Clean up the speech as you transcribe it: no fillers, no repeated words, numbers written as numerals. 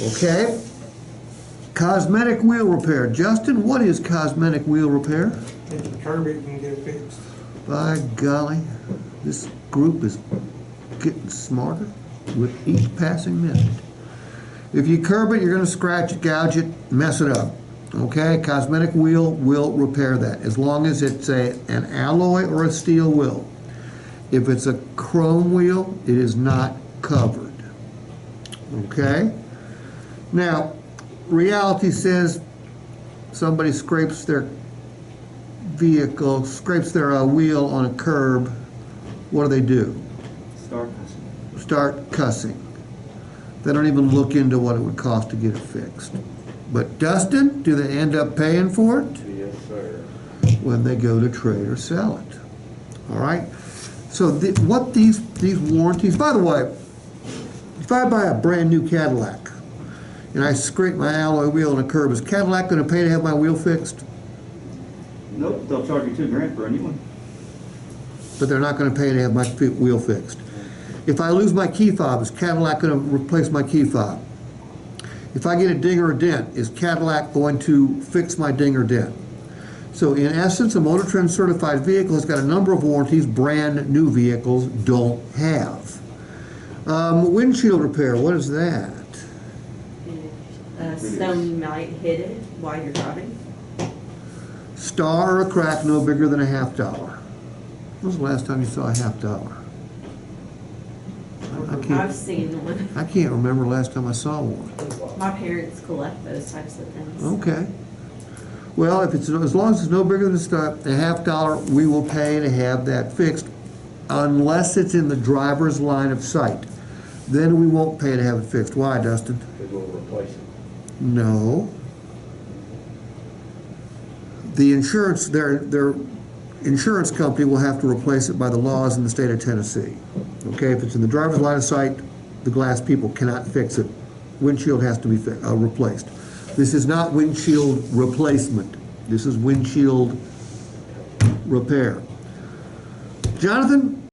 Okay. Cosmetic wheel repair. Justin, what is cosmetic wheel repair? If you curb it, you can get it fixed. By golly, this group is getting smarter with each passing minute. If you curb it, you're going to scratch it, gouge it, mess it up. Okay, cosmetic wheel will repair that as long as it's an alloy or a steel wheel. If it's a chrome wheel, it is not covered. Okay? Now, reality says somebody scrapes their vehicle, scrapes their wheel on a curb. What do? Start cussing. Start cussing. They don't even look into what it would cost to get it fixed. But Dustin, do they end up paying for it? Yes, sir. When they go to trade or sell it. All right? So what these warranties, by the way, if I buy a brand new Cadillac and I scrape my alloy wheel on a curb, is Cadillac going to pay to have my wheel fixed? Nope, they'll charge you $2,000 for a new one. But they're not going to pay to have my wheel fixed. If I lose my key fob, is Cadillac going to replace my key fob? If I get a ding or a dent, is Cadillac going to fix my ding or dent? So in essence, a Motor Trend certified vehicle has got a number of warranties brand new vehicles don't have. Windshield repair, what is that? A stone might hit it while you're driving. Star or a crack no bigger than $50. When was the last time you saw a $50? I've seen one. I can't remember the last time I saw one. My parents collect those types of things. Okay. Well, if it's as long as it's no bigger than a $50, we will pay to have that fixed, unless it's in the driver's line of sight. Then we won't pay to have it fixed. Why, Dustin? Because we'll replace it. No. The insurance, their insurance company will have to replace it by the laws in the state of Tennessee. Okay, if it's in the driver's line of sight, the glass people cannot fix it. Windshield has to be replaced. This is not windshield replacement. This is windshield repair. Jonathan?